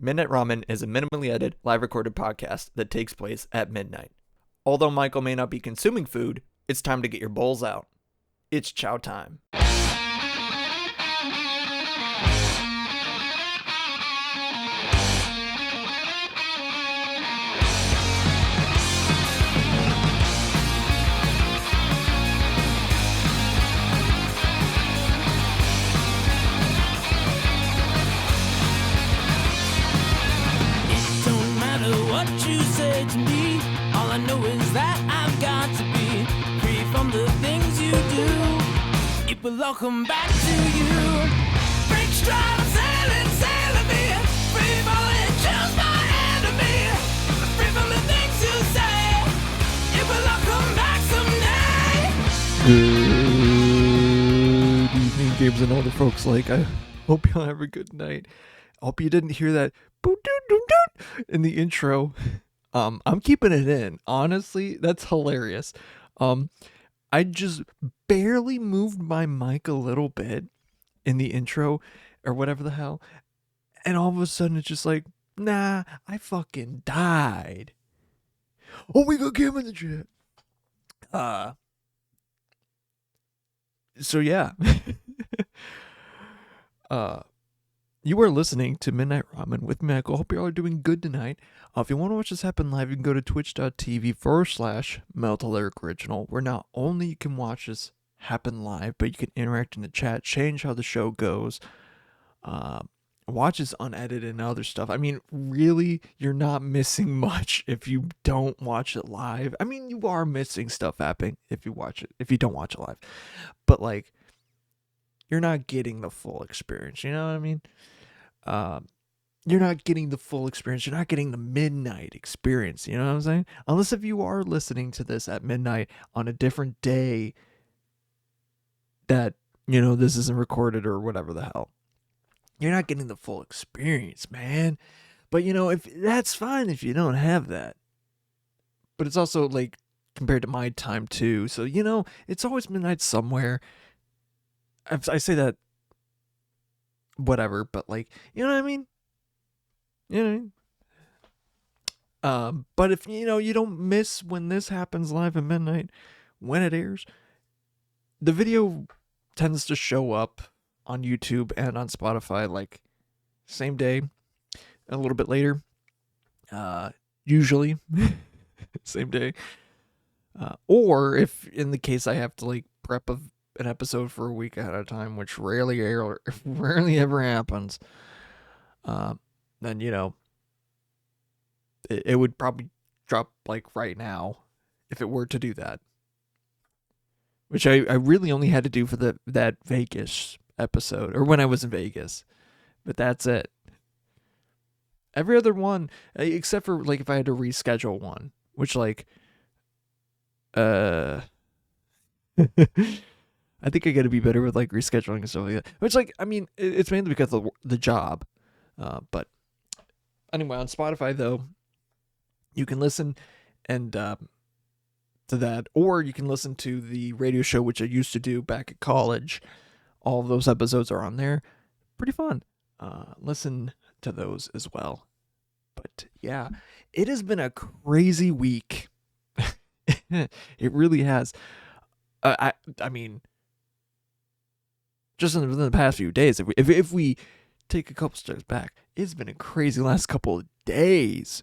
Midnight Ramen is a minimally edited, live recorded podcast that takes place at midnight. Although Michael may not be consuming food, it's time to get your bowls out. It's chow time. To me, all I know is that I've got to be free from the things you do. It will all come back to you. Break stride, sailing me. Free falling, choose my enemy. Free from the things you say. It will all come back someday. Good evening, gamers and older folks. I hope y'all have a good night. I hope you didn't hear that in the intro. I'm keeping it in. Honestly, that's hilarious. I just barely moved my mic a little bit in the intro or whatever the hell. And all of a sudden it's just like, nah, I fucking died. Oh, we got Cam in the chat. So yeah. You are listening to Midnight Ramen with Michael. Hope you all are doing good tonight. If you want to watch this happen live, you can go to twitch.tv/Meltaleric Original, where not only you can watch this happen live, but you can interact in the chat, change how the show goes, watch this unedited and other stuff. I mean, really, you're not missing much if you don't watch it live. I mean, you are missing stuff happening if you don't watch it live. But you're not getting the full experience, you know what I mean? You're not getting the full experience. You're not getting the midnight experience, you know what I'm saying? Unless if you are listening to this at midnight on a different day that, this isn't recorded or whatever the hell. You're not getting the full experience, man. But, if that's fine if you don't have that. But it's also, compared to my time, too. So, it's always midnight somewhere. I say that whatever, but you know what I mean? You know what I mean? But if you don't miss when this happens live at midnight, when it airs, the video tends to show up on YouTube and on Spotify same day, a little bit later. Usually same day. Or if in the case I have to prep an episode for a week ahead of time, which rarely ever happens, then it would probably drop right now if it were to do that, which I really only had to do for that Vegas episode, or when I was in Vegas, but that's it. Every other one, except for if I had to reschedule one, which I think I got to be better with rescheduling and stuff like that. Which I mean, it's mainly because of the job. But anyway, on Spotify though, you can listen and to that, or you can listen to the radio show which I used to do back at college. All of those episodes are on there. Pretty fun. Listen to those as well. But yeah, it has been a crazy week. It really has. I mean, just in the past few days, if we take a couple steps back, it's been a crazy last couple of days.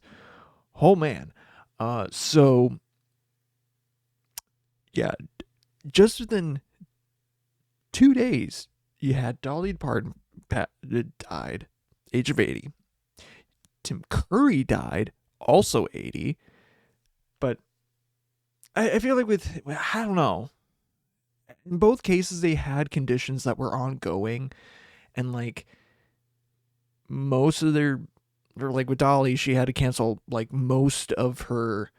Oh man. So yeah, just within 2 days, you had Dolly Parton died, age of 80. Tim Curry died, also 80. But I feel I don't know. In both cases, they had conditions that were ongoing, and most of their, or with Dolly, she had to cancel most of her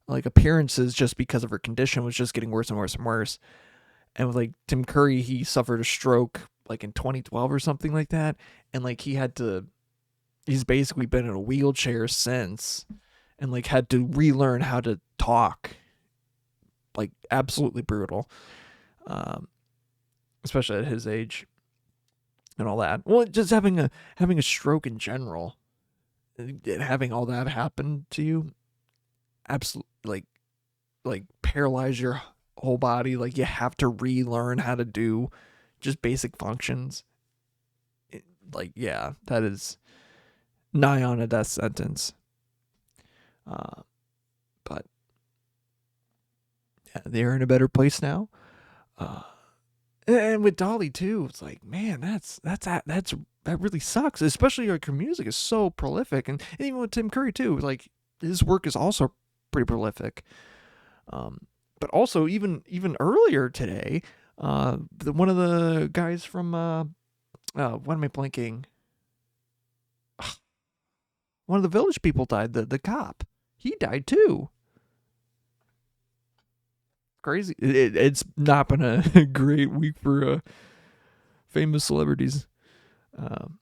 appearances just because of her condition was just getting worse and worse and worse. And with Tim Curry, he suffered a stroke in 2012 or something like that, and he's basically been in a wheelchair since, and had to relearn how to talk. Absolutely brutal. Especially at his age and all that. Well, just having a stroke in general having all that happen to you, absolutely, like paralyze your whole body. Like you have to relearn how to do just basic functions. Like yeah, that is nigh on a death sentence. Uh, but yeah, they're in a better place now. Uh, and with Dolly too, it's like man, that really sucks. Especially like her music is so prolific, and even with Tim Curry too, like his work is also pretty prolific. Um, but also even earlier today, one of the guys from what am I blanking? One of the Village People died. The cop, he died too. Crazy. It's not been a great week for famous celebrities, um,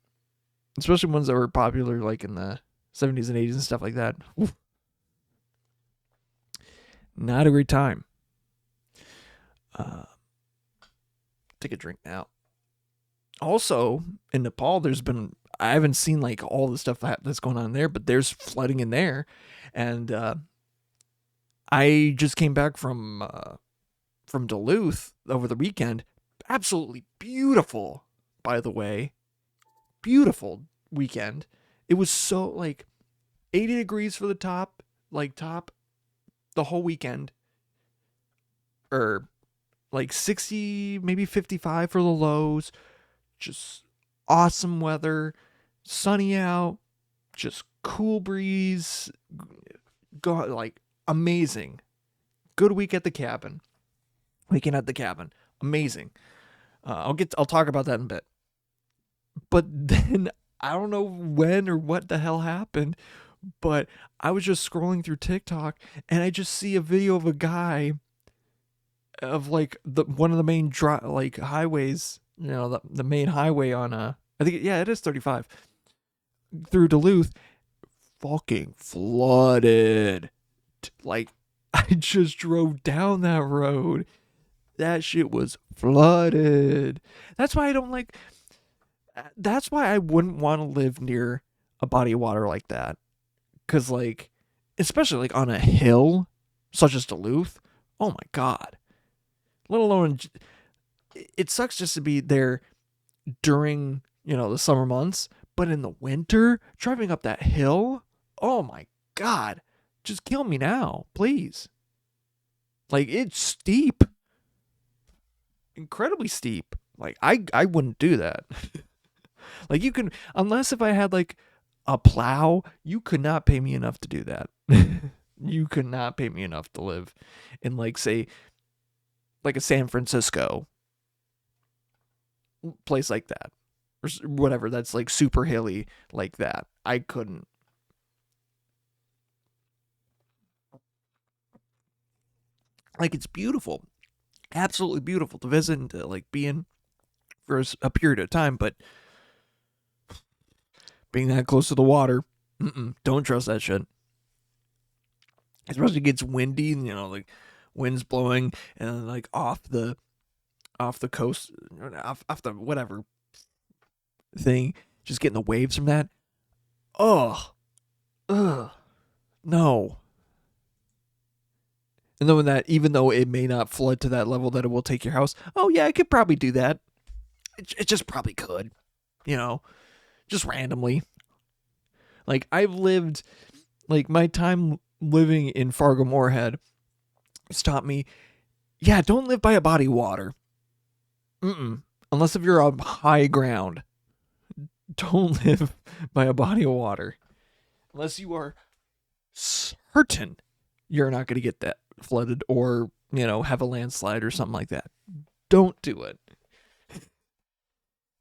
especially ones that were popular like in the 70s and 80s and stuff like that. Oof. Not a great time. Uh, Take a drink now. Also, in Nepal, I haven't seen like all the stuff that's going on there, but there's flooding in there, and I just came back from Duluth over the weekend. Absolutely beautiful, by the way, beautiful weekend. It was so like 80 degrees for the top, the whole weekend, or like 60, maybe 55 for the lows. Just awesome weather, sunny out, just cool breeze. Like amazing. Good week at the cabin. Weekend at the cabin. Amazing. I'll talk about that in a bit. But then I don't know when or what the hell happened, but I was just scrolling through TikTok and I just see a video of a guy of like one of the main like highways, the main highway on I think it is 35 through Duluth, fucking flooded. Like I just drove down that road. That shit was flooded. That's why I don't like. That's why I wouldn't want to live near a body of water like that. Cause like, especially like on a hill, such as Duluth. Oh my god. Let alone, it sucks just to be there during the summer months, but in the winter, driving up that hill. Oh my god. Just kill me now, please. Like it's steep. Incredibly steep. Like I wouldn't do that. Like you can, unless if I had like a plow, you could not pay me enough to do that. You could not pay me enough to live in like say like a San Francisco place like that or whatever that's like super hilly like that. I couldn't. Like it's beautiful, absolutely beautiful to visit and to like be in for a period of time, but being that close to the water, don't trust that shit. Especially it gets windy, and like winds blowing, and like off the coast, off the whatever thing, just getting the waves from that. Oh, ugh, no. And then that, even though it may not flood to that level that it will take your house, oh yeah, I could probably do that. It just probably could, just randomly. Like I've lived, like my time living in Fargo Moorhead has taught me, yeah, don't live by a body of water. Unless if you're on high ground, don't live by a body of water. Unless you are certain you're not going to get that flooded or, have a landslide or something like that. Don't do it.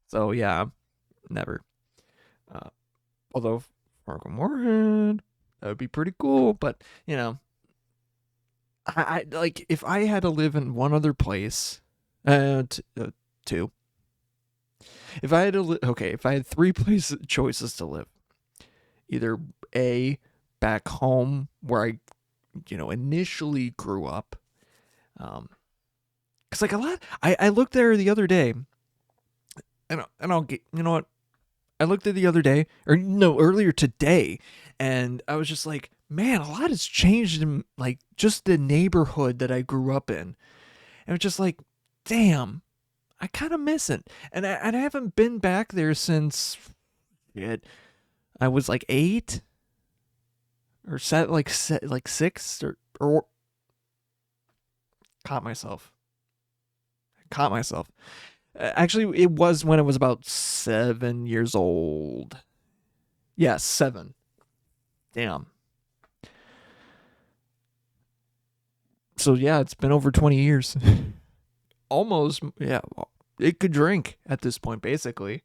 So yeah, never. Although Fargo Moorhead, that would be pretty cool, but I like if I had to live in one other place, two. If I had to if I had three choices to live, either A, back home where I, initially grew up, because like a lot, I looked there the other day, and I'll get, you know what, I looked at the other day, or no, earlier today, and I was just like, man, a lot has changed in like just the neighborhood that I grew up in. And it's just like, damn, I kind of miss it. And I haven't been back there since shit, I was like 8 or like 6 or caught myself. Caught myself. Actually, it was when I was about 7 years old. Yeah, 7. Damn. So yeah, it's been over 20 years. Almost, yeah. It could drink at this point, basically.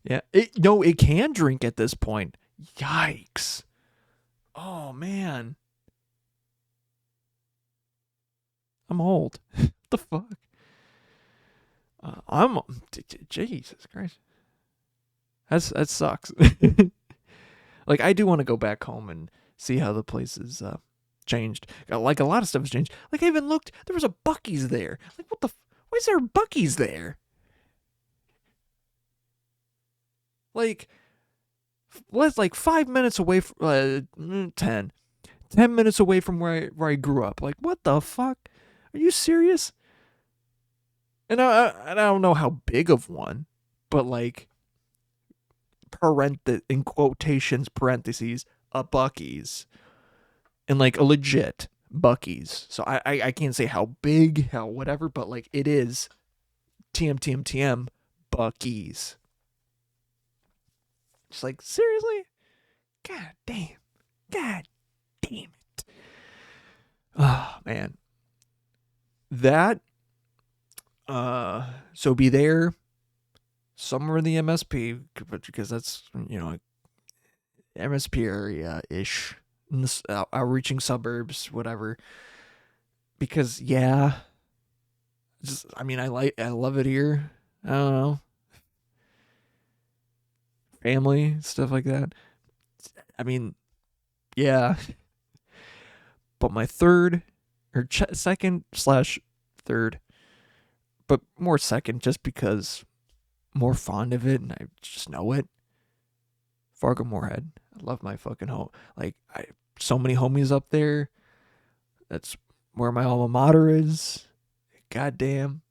Yeah. It can drink at this point. Yikes. Oh man. I'm old. What the fuck? I'm Jesus Christ. That sucks. Like I do want to go back home and see how the place is changed. Like a lot of stuff has changed. Like I even looked, there was a Buc-ee's there. Like what the? Why is there a Buc-ee's there? Like, was like 5 minutes away from 10 minutes away from where I grew up. Like what the fuck? Are you serious? And I don't know how big of one, but like in quotations parentheses a Buc-ee's and like a legit Buc-ee's. So I can't say how big, how whatever, but like it is TM Buc-ee's. Just like seriously? God damn. God damn it. Oh man. That so be there somewhere in the MSP because that's MSP area ish in the outreaching suburbs, whatever. Because yeah, just I love it here. I don't know, family stuff like that. I mean, yeah. But my third or second slash third, but more second just because more fond of it and I just know it. Fargo Moorhead. I love my fucking home. Like so many homies up there. That's where my alma mater is. Goddamn.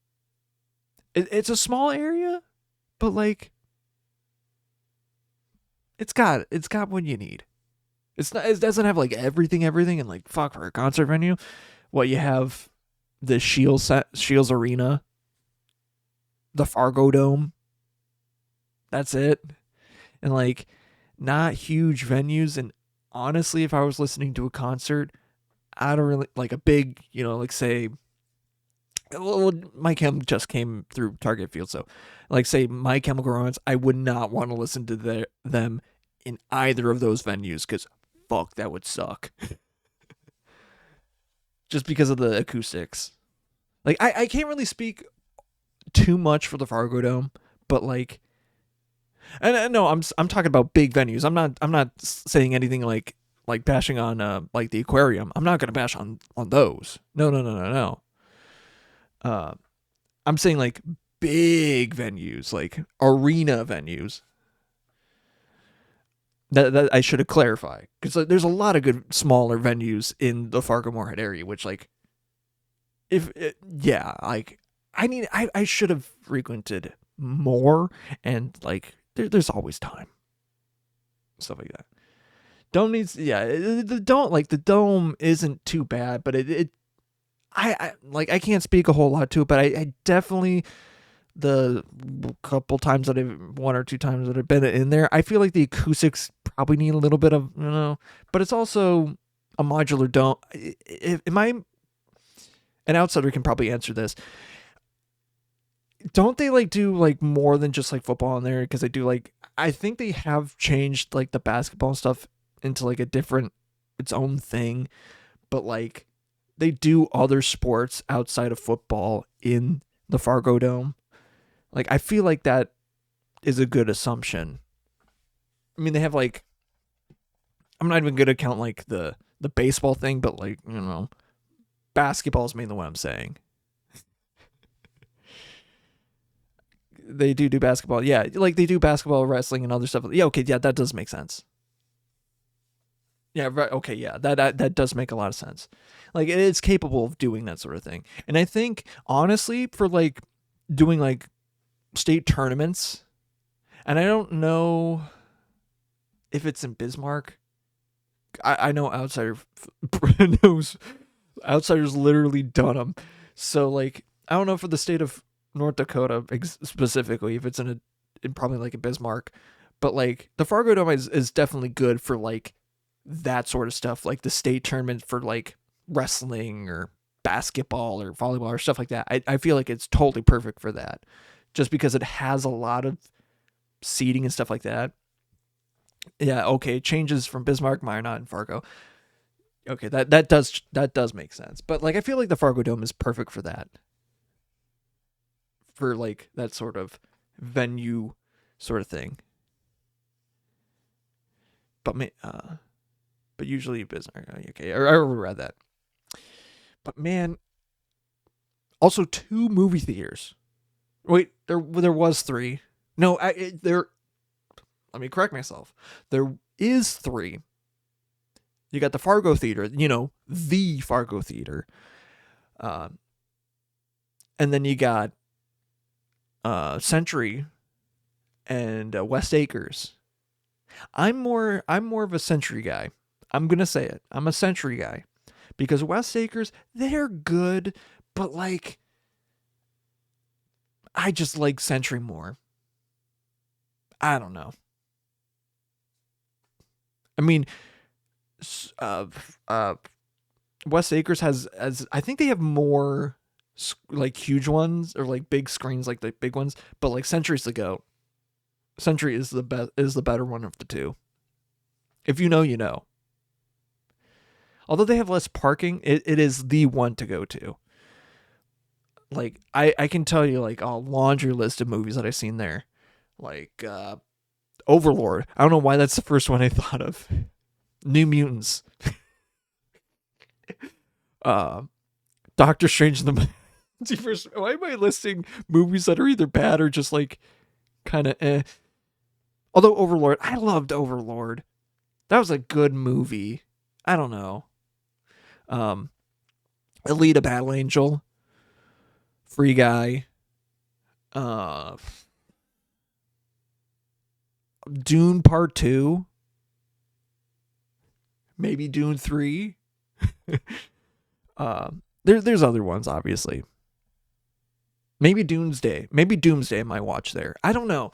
It's a small area, but like it's got what you need. It doesn't have like everything and like fuck for a concert venue. What you have the Shields Arena, the Fargo Dome. That's it. And like not huge venues, and honestly if I was listening to a concert, I don't really like a big, like say My Chem just came through Target Field, so like say My Chemical Romance, I would not want to listen to them in either of those venues because fuck, that would suck. Just because of the acoustics. Like I can't really speak too much for the Fargo Dome, but like, and no, I'm talking about big venues. I'm not saying anything like bashing on like the aquarium. I'm not gonna bash on those. No. I'm saying like big venues, like arena venues. That I should have clarified because there's a lot of good smaller venues in the Fargo Moorhead area, which like, like I should have frequented more, and like there's always time, stuff like that. Dome needs, the dome isn't too bad, but I can't speak a whole lot to it, but I definitely, the couple times that one or two times that I've been in there, I feel like the acoustics probably need a little bit of, but it's also a modular dome. Am I, an outsider can probably answer this. Don't they like do like more than just like football in there? Because they do like, I think they have changed like the basketball and stuff into like its own thing, but like they do other sports outside of football in the Fargo Dome. Like I feel like that is a good assumption. I mean, they have like, I'm not even gonna count like the baseball thing, but like, basketball is mainly what I'm saying. they do basketball. Yeah, like they do basketball, wrestling, and other stuff. Yeah, okay, yeah, that does make sense. Yeah, right. Okay, yeah, that does make a lot of sense. Like it's capable of doing that sort of thing. And I think honestly, for like doing like state tournaments, and I don't know if it's in Bismarck. I know outsider knows outsiders literally done them. So like I don't know for the state of North Dakota specifically if it's in probably like a Bismarck, but like the Fargo Dome is definitely good for like that sort of stuff, like the state tournament for like wrestling or basketball or volleyball or stuff like that. I feel like it's totally perfect for that, just because it has a lot of seating and stuff like that. Yeah, okay, changes from Bismarck, Minot, and Fargo. Okay, that does make sense. But like I feel like the Fargo Dome is perfect for that. For like that sort of venue sort of thing. But but usually Bismarck. Okay, I read that. But man, also 2 movie theaters. Wait, there was 3. No, there. Let me correct myself. There is 3. You got the Fargo Theater, the Fargo Theater, and then you got Century and West Acres. I'm more of a Century guy. I'm gonna say it. I'm a Century guy because West Acres, they're good, but like I just like Century more. I don't know. I mean, uh, uh, West Acres has as I think they have more like huge ones or like big screens like the big ones, but like Century's the goat. Century is the better one of the two. If you know, you know. Although they have less parking, it is the one to go to. Like I can tell you like a laundry list of movies that I've seen there. Like Overlord. I don't know why that's the first one I thought of. New Mutants. uh Doctor Strange in the Multiverse. Why am I listing movies that are either bad or just like kind of eh? Although Overlord, I loved Overlord. That was a good movie. I don't know. Um, Alita Battle Angel, Free Guy, uh, Dune Part 2, maybe Dune 3. There's other ones, obviously. Maybe Doomsday. Maybe Doomsday I might watch there. I don't know.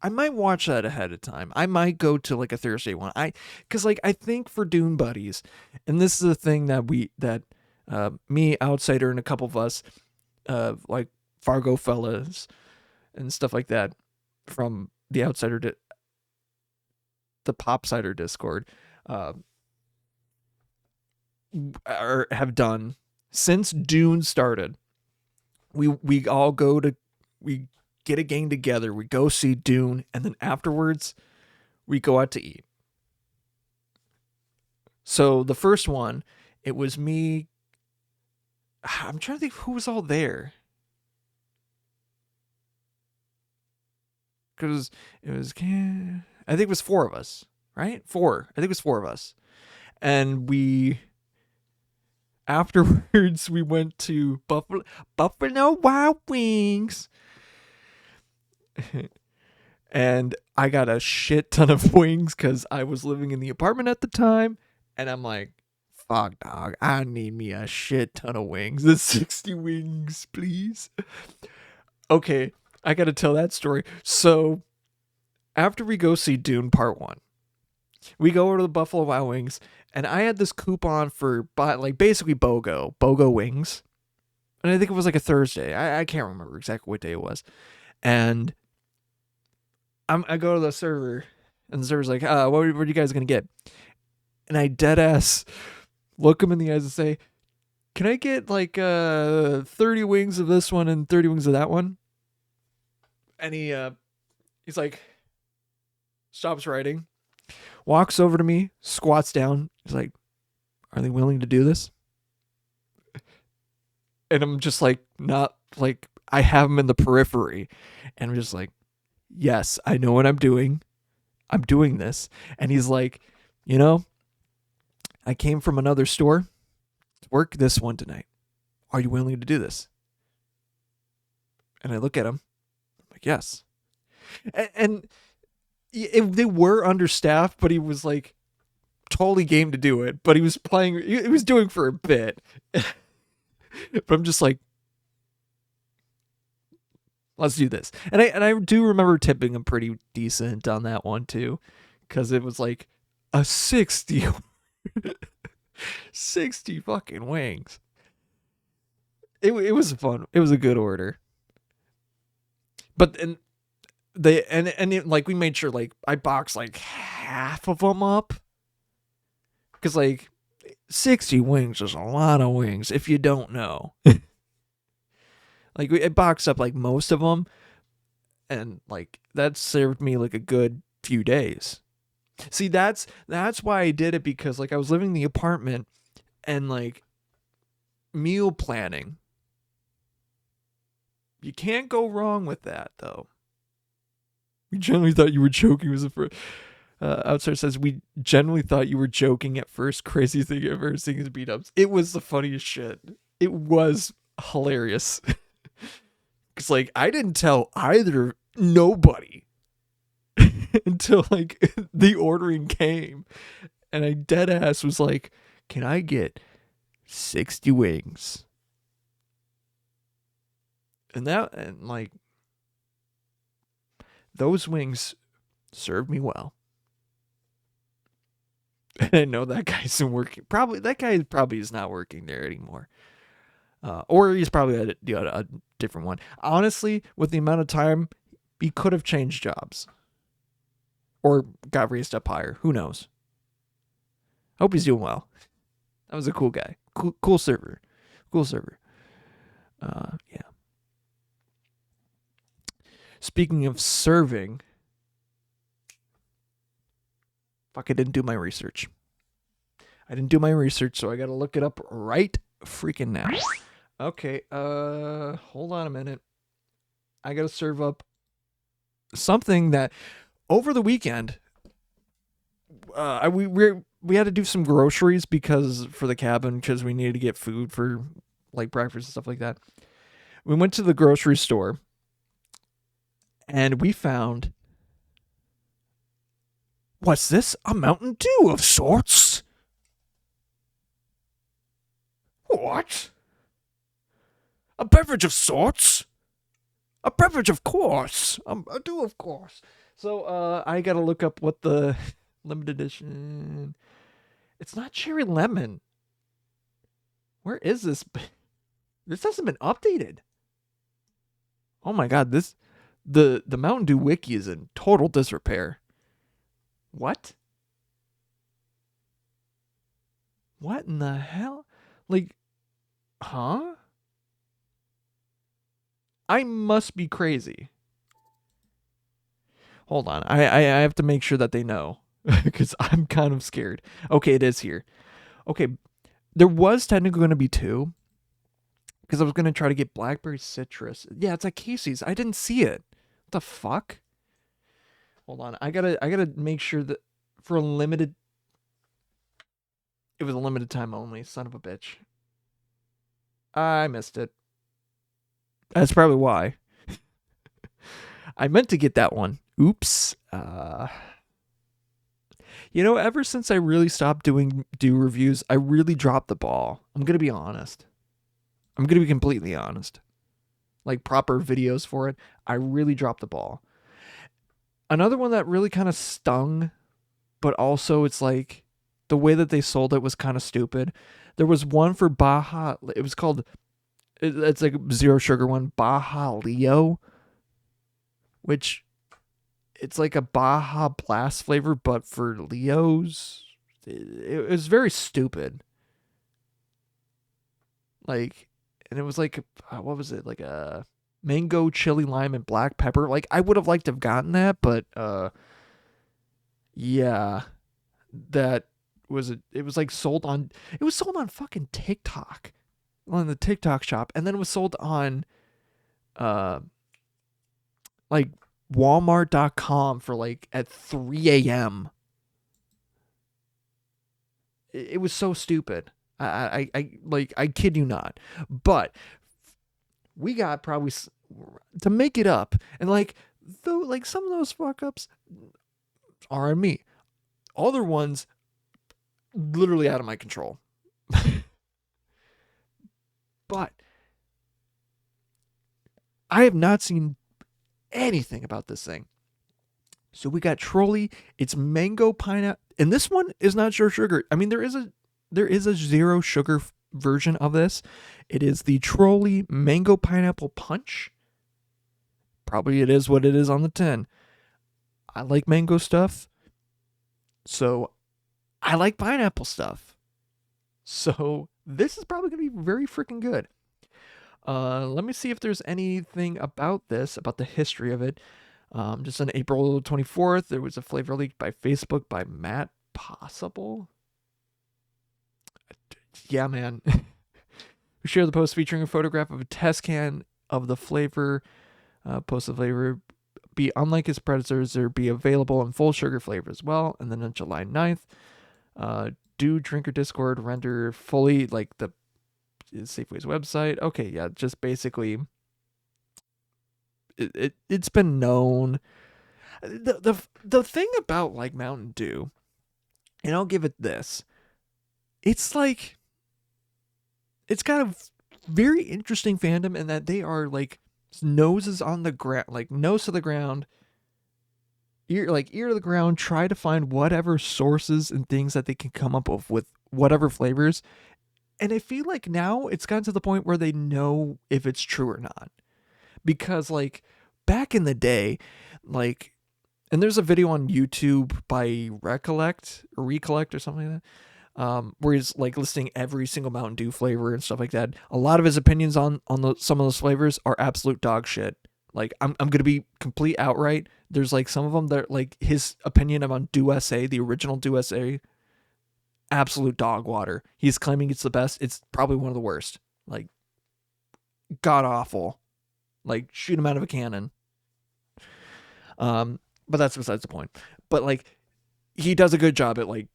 I might watch that ahead of time. I might go to like a Thursday one. Cause like I think for Dune Buddies, and this is the thing that me, outsider, and a couple of us, like Fargo fellas and stuff like that, from the the Popsider Discord, or have done since Dune started. We all we get a gang together, we go see Dune, and then afterwards we go out to eat. So the first one, it was me. I'm trying to think who was all there. Because I think it was 4 of us, right? 4. I think it was 4 of us. And afterwards, we went to Buffalo Wild Wings. And I got a shit ton of wings because I was living in the apartment at the time. And I'm like, fuck, dog, I need me a shit ton of wings. The 60 wings, please. Okay, I got to tell that story. So, after we go see Dune Part 1, we go over to the Buffalo Wild Wings, and I had this coupon for like basically BOGO wings. And I think it was like a Thursday. I can't remember exactly what day it was. And I go to the server, and the server's like, what are you guys going to get? And I dead ass look him in the eyes and say, can I get like 30 wings of this one and 30 wings of that one? And he's like, stops writing, walks over to me, squats down. He's like, are they willing to do this? And I'm just like, not like, I have him in the periphery. And I'm just like, yes, I know what I'm doing. I'm doing this. And he's like, you know, I came from another store to work this one tonight. Are you willing to do this? And I look at him. I'm like, yes. And they were understaffed, but he was like totally game to do it. But he was playing, he was doing for a bit. But I'm just like, let's do this. And I do remember tipping him pretty decent on that one too, because it was like a 60 60 fucking wings. It was fun. It was a good order. But and they and it, like we made sure like I boxed like half of them up, because like 60 wings is a lot of wings if you don't know. Like I boxed up like most of them, and like that served me like a good few days. See, that's why I did it, because like I was living in the apartment, and like meal planning, you can't go wrong with that though. We generally thought you were joking. Was the first outsider says we generally thought you were joking at first. Crazy thing I've ever seen is beat ups. It was the funniest shit. It was hilarious. Cause like I didn't tell nobody until like the ordering came, and I dead ass was like, "Can I get 60 wings?" And like those wings served me well. And I know that guy isn't working. That guy probably is not working there anymore. Or he's probably at a different one. Honestly, with the amount of time, he could have changed jobs. Or got raised up higher. Who knows? Hope he's doing well. That was a cool guy. Cool server. Cool server. Yeah. Speaking of serving, fuck, I didn't do my research. So I gotta look it up right freaking now. Okay, hold on a minute. I gotta serve up something that over the weekend, we had to do some groceries for the cabin, because we needed to get food for like breakfast and stuff like that. We went to the grocery store, and we found, what's this? A Mountain Dew of sorts? What? A beverage of sorts? A beverage, of course. A Dew, of course. So, I gotta look up what the limited edition. It's not cherry lemon. Where is this? This hasn't been updated. Oh my god, the Mountain Dew wiki is in total disrepair. What? What in the hell? Like, huh? I must be crazy. Hold on. I have to make sure that they know, because I'm kind of scared. Okay, it is here. Okay, there was technically going to be two, because I was going to try to get blackberry citrus. Yeah, it's at Casey's. I didn't see it. What the fuck? Hold on. I gotta make sure that for a limited. It was a limited time only. Son of a bitch. I missed it. That's probably why. I meant to get that one. Oops. Ever since I really stopped doing reviews, I really dropped the ball. I'm going to be honest. I'm going to be completely honest. Like proper videos for it, I really dropped the ball. Another one that really kind of stung, but also it's like the way that they sold it was kind of stupid. There was one for Baja. It was called, it's like a zero sugar one, Baja Leo, which it's like a Baja Blast flavor, but for Leos. It was very stupid. Like, and it was like, what was it? Like a mango, chili, lime, and black pepper. Like, I would have liked to have gotten that, but yeah, that was it was like sold on. It was sold on fucking TikTok, on the TikTok shop, and then it was sold on uh like Walmart.com for like at 3 a.m. It was so stupid. I like, I kid you not. But we got probably to make it up, and like, though, like some of those fuck ups are on me. Other ones literally out of my control. But I have not seen anything about this thing. So we got Trolley. It's mango pineapple, and this one is not zero sugar. I mean, there is a zero sugar version of this. It is the Trolley mango pineapple punch. Probably it is what it is on the tin. I like mango stuff, so I like pineapple stuff. So this is probably gonna be very freaking good. Let me see if there's anything about this, about the history of it. Just on April 24th, there was a flavor leaked by Facebook by Matt Possible. Yeah, man. We shared the post featuring a photograph of a test can of the flavor. Post the flavor be unlike its predecessors, or be available in full sugar flavor as well. And then on July 9th, do Drinker Discord render fully like the Safeway's website? Okay, yeah, just basically it's been known. The thing about like Mountain Dew, and I'll give it this, it's like it's got a very interesting fandom in that they are like noses on the ground, like nose to the ground, ear to the ground, try to find whatever sources and things that they can come up with whatever flavors. And I feel like now it's gotten to the point where they know if it's true or not. Because like back in the day, like, and there's a video on YouTube by Recollect or something like that, where he's like listing every single Mountain Dew flavor and stuff like that. A lot of his opinions on some of those flavors are absolute dog shit. Like I'm gonna be complete outright. There's like some of them that like his opinion on Dew SA, the original Dew SA, absolute dog water. He's claiming it's the best. It's probably one of the worst. Like god awful. Like shoot him out of a cannon. But that's besides the point. But like he does a good job at like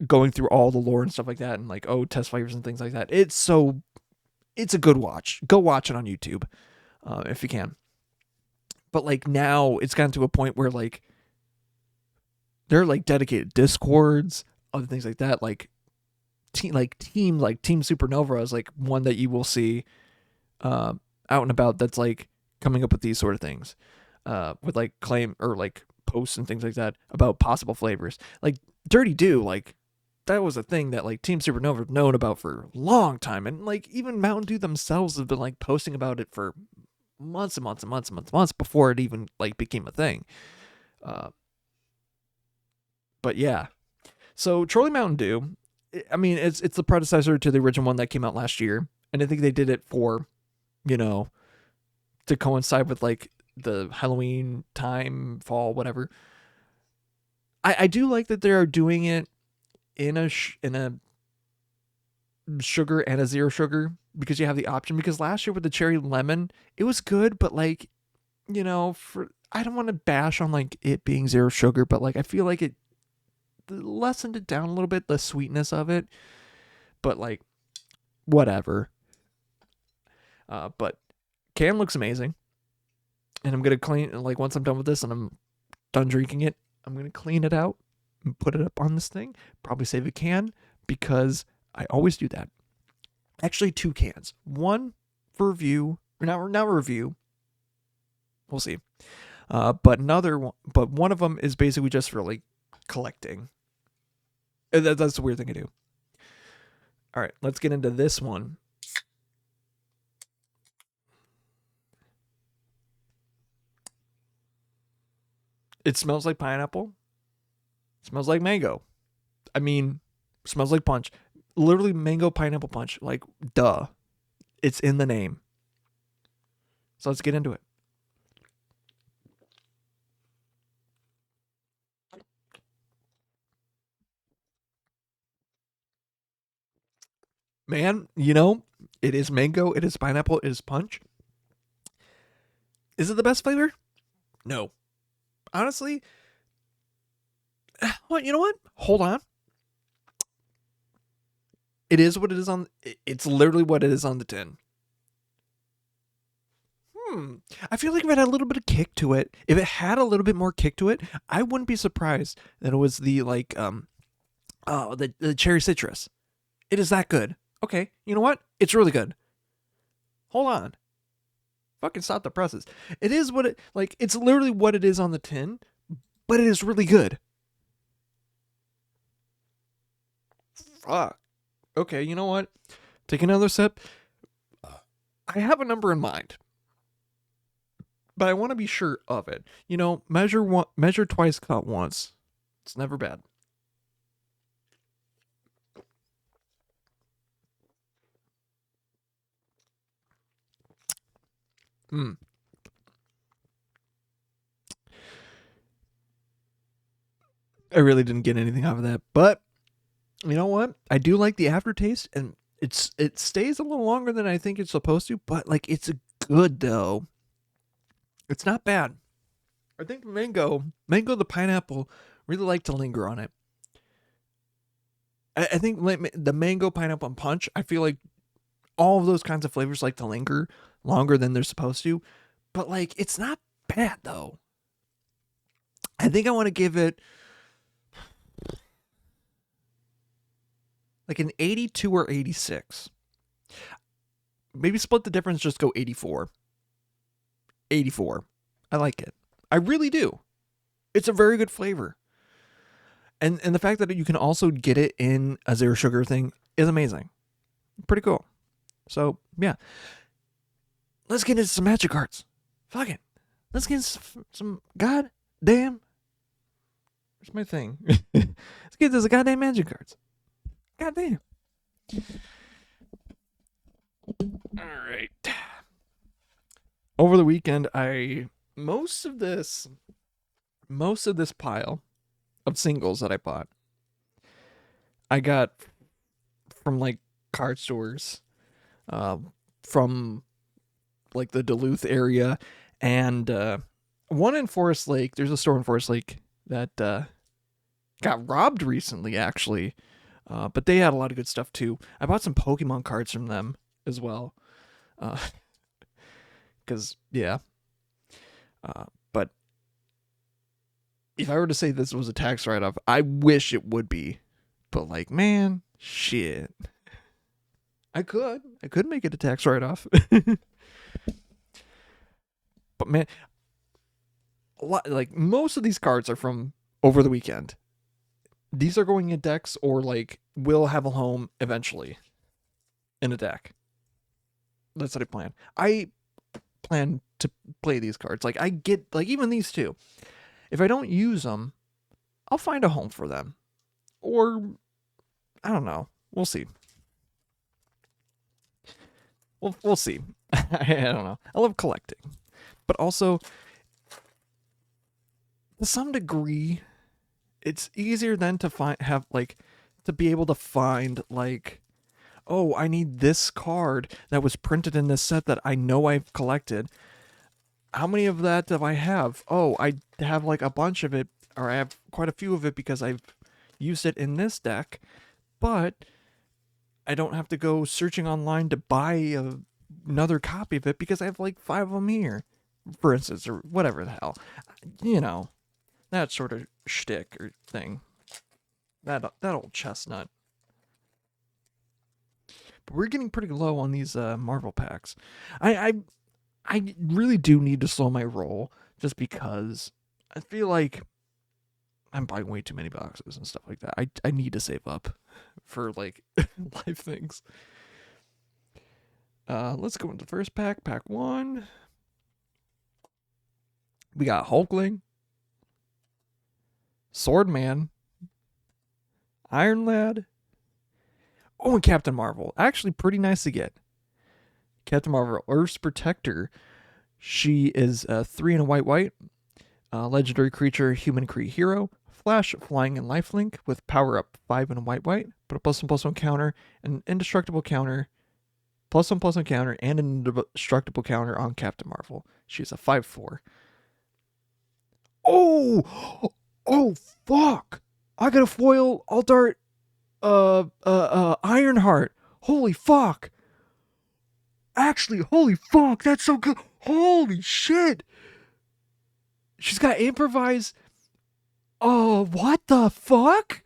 going through all the lore and stuff like that, and like test flavors and things like that. It's a good watch. Go watch it on YouTube if you can. But like now it's gotten to a point where like there are like dedicated discords, other things like that. Like team Supernova is like one that you will see out and about, that's like coming up with these sort of things, with like claim or like posts and things like that about possible flavors. Like Dirty Dew, like that was a thing that like Team Supernova have known about for a long time, and like even Mountain Dew themselves have been like posting about it for months and months and months and months before it even like became a thing. But yeah, so Trolley Mountain Dew, I mean, it's the predecessor to the original one that came out last year, and I think they did it for, you know, to coincide with like the Halloween time, fall, whatever. I do like that they are doing it in a sugar and a zero sugar, because you have the option. Because last year with the cherry lemon, it was good, but like, you know, for I don't want to bash on like it being zero sugar, but like I feel like it lessened it down a little bit, the sweetness of it. But like whatever. But can looks amazing, and I'm gonna clean, like once I'm done with this and I'm done drinking it, I'm gonna clean it out and put it up on this thing. Probably save a can, because I always do that. Actually, 2 cans. One for review, or not review. We'll see. But one of them is basically just for like collecting. That's a weird thing to do. All right, let's get into this one. It smells like pineapple. It smells like mango. I mean, smells like punch. Literally mango pineapple punch. Like, duh. It's in the name. So let's get into it. Man, you know, it is mango, it is pineapple, it is punch. Is it the best flavor? No. Honestly, well, you know what? Hold on. It is what it is on. It's literally what it is on the tin. I feel like if it had a little bit of kick to it, if it had a little bit more kick to it, I wouldn't be surprised that it was the the cherry citrus. It is that good. Okay, you know what? It's really good. Hold on. Fucking stop the presses. It is what it like. It's literally what it is on the tin, but it is really good. Fuck. Okay, you know what? Take another sip. I have a number in mind, but I want to be sure of it. You know, measure twice, cut once. It's never bad. Hmm. I really didn't get anything out of that, but you know what? I do like the aftertaste, and it stays a little longer than I think it's supposed to. But like, it's good though. It's not bad. I think mango, the pineapple really like to linger on it. I think the mango pineapple and punch. I feel like all of those kinds of flavors like to linger longer than they're supposed to. But like, it's not bad though. I think I want to give it like an 82 or 86. Maybe split the difference, just go 84. 84. I like it. I really do. It's a very good flavor. And the fact that you can also get it in a zero sugar thing is amazing. Pretty cool. So, yeah. Let's get into some magic cards. Fuck it. Let's get into some goddamn. Where's my thing? Let's get into the goddamn magic cards. Goddamn. All right. Over the weekend, most of this pile of singles that I bought, I got from like card stores, from like the Duluth area, and one in Forest Lake. There's a store in Forest Lake that got robbed recently, actually. But they had a lot of good stuff too. I bought some Pokemon cards from them as well. Because, yeah. But if I were to say this was a tax write-off, I wish it would be. But, like, man, shit. I could make it a tax write-off. But, man, like, most of these cards are from over the weekend. These are going in decks, or like will have a home eventually in a deck. That's what I plan. I plan to play these cards. Like, I get, like, even these two. If I don't use them, I'll find a home for them. Or, I don't know. We'll see. We'll see. I don't know. I love collecting. But also, to some degree, it's easier then to to be able to find, like, oh, I need this card that was printed in this set that I know I've collected. How many of that do I have? Oh, I have like a bunch of it, or I have quite a few of it because I've used it in this deck, but I don't have to go searching online to buy another copy of it because I have like 5 of them here, for instance, or whatever the hell. You know, that sort of shtick or thing. That old chestnut. But we're getting pretty low on these Marvel packs. I really do need to slow my roll, just because I feel like I'm buying way too many boxes and stuff like that. I need to save up for like life things. Let's go into the first pack. Pack 1. We got Hulkling, Swordman, Iron Lad. Oh, and Captain Marvel. Actually, pretty nice to get. Captain Marvel, Earth's Protector. She is 3 and a white. Legendary creature, human Kree hero. Flash, flying, and lifelink with power up 5 and a white. Put a +1/+1 counter, an indestructible counter, +1/+1 counter, and an indestructible counter on Captain Marvel. She's a 5/4. Oh! Oh, fuck! I got a foil Altart Ironheart. Holy fuck! Actually, holy fuck, that's so good. Holy shit! She's got improvise. Oh, what the fuck?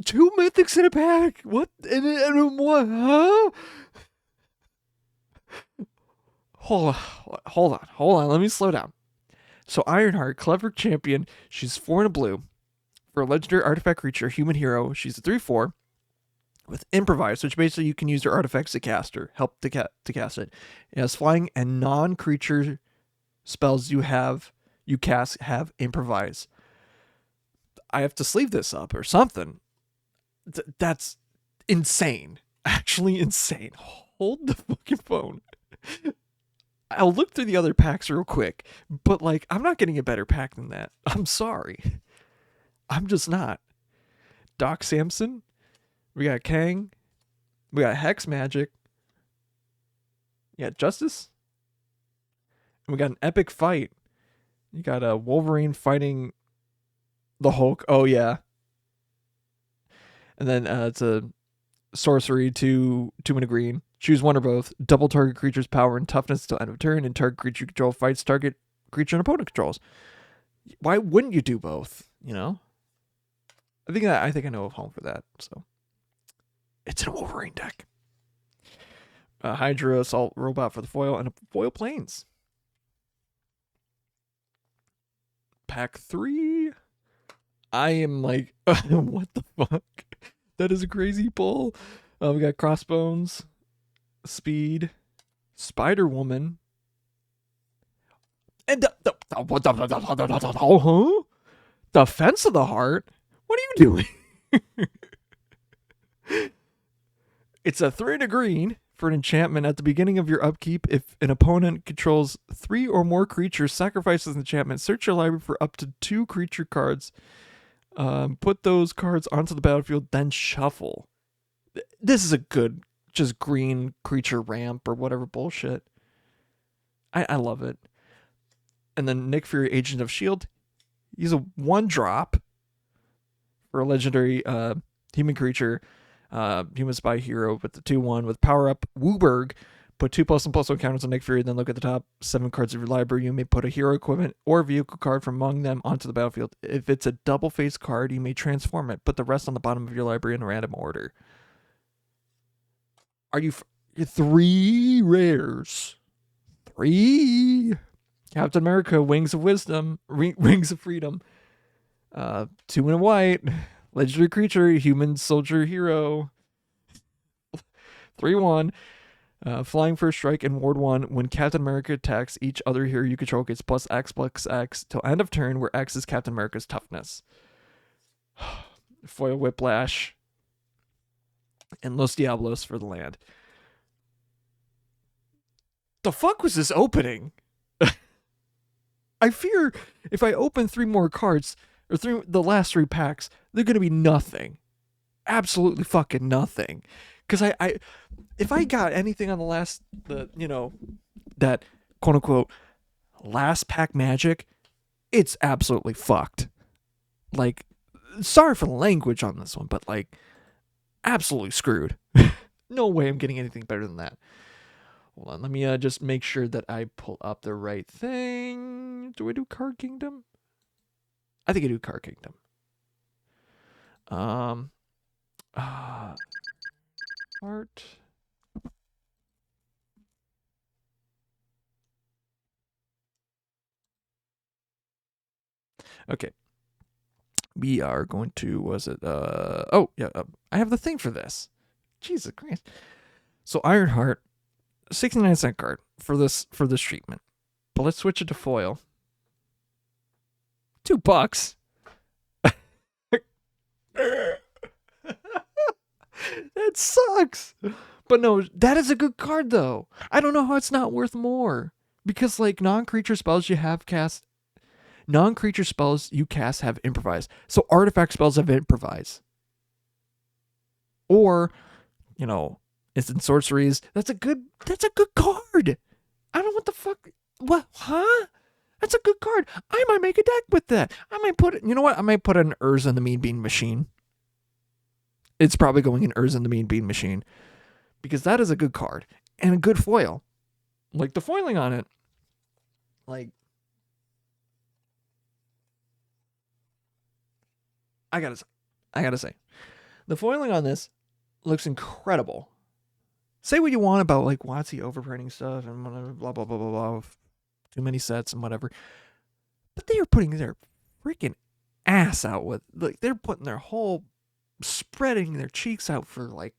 2 mythics in a pack. What? And what? Huh? Hold on. Let me slow down. So Ironheart, clever champion. She's 4 and a blue. For a legendary artifact creature, human hero, she's a 3/4 with improvise, which basically you can use your artifacts to cast her, help to cast it. It has flying, and non-creature spells you cast have improvise. I have to sleeve this up or something. That's insane. Actually insane. Hold the fucking phone. I'll look through the other packs real quick, but like, I'm not getting a better pack than that. I'm sorry. I'm just not. Doc Samson. We got Kang. We got Hex Magic. Yeah, Justice. And we got an epic fight. You got a Wolverine fighting the Hulk. Oh, yeah. And then it's a sorcery, 2 mana green. Choose one or both. Double target creature's power and toughness till end of turn, and target creature control fights target creature and opponent controls. Why wouldn't you do both? You know? I think I know of home for that. So it's a Wolverine deck. Hydra Assault Robot for the foil, and a foil planes. Pack 3. I am like, what the fuck? That is a crazy pull. We got Crossbones, Speed, Spider Woman, and Defense of the Heart. What are you doing? It's a 3 and a green for an enchantment. At the beginning of your upkeep, if an opponent controls 3 or more creatures, sacrifices an enchantment, search your library for up to 2 creature cards. Put those cards onto the battlefield, then shuffle. This is a good, just green creature ramp or whatever bullshit. I love it. And then Nick Fury, Agent of S.H.I.E.L.D. He's a 1-drop for a legendary human creature, human spy hero with the 2/1 with power up Wooburg. Put 2 +1/+1 counters on Nick Fury, then look at the top 7 cards of your library. You may put a hero equipment or vehicle card from among them onto the battlefield. If it's a double face card, you may transform it. Put the rest on the bottom of your library in a random order. Are you 3 rares? 3. Captain America, Wings of Wisdom, Wings of Freedom. 2 in a white. Legendary creature, human soldier hero. 3/1. Flying first strike and ward 1. When Captain America attacks, each other hero you control gets +X till end of turn, where X is Captain America's toughness. Foil Whiplash. And Los Diablos for the land. The fuck was this opening? I fear if I open 3 more cards, or the last 3 packs, they're going to be nothing. Absolutely fucking nothing. Because if I got anything on that quote unquote last pack magic, it's absolutely fucked. Like, sorry for the language on this one, but like, absolutely screwed. No way I'm getting anything better than that. Hold on, let me just make sure that I pull up the right thing. Do I do Card Kingdom? I think I do Card Kingdom. Art. Okay. We are going to, I have the thing for this. Jesus Christ. So Ironheart, 69-cent card for this treatment. But let's switch it to foil. $2. That sucks. But no, that is a good card though. I don't know how it's not worth more. Because like non-creature spells you cast have improvise. So artifact spells have improvise. Or, Instant sorceries. That's a good card. I don't know what the fuck. What? Huh? That's a good card. I might make a deck with that. I might put it. You know what? I might put an Urza in the Mean Bean Machine. It's probably going in Urza in the Mean Bean Machine because that is a good card and a good foil. Like the foiling on it. Like I gotta say, the foiling on this looks incredible. Say what you want about like WotC overprinting stuff and whatever, blah blah blah blah blah, too many sets and whatever, but they are putting their freaking ass out with, like, they're putting their whole, spreading their cheeks out for like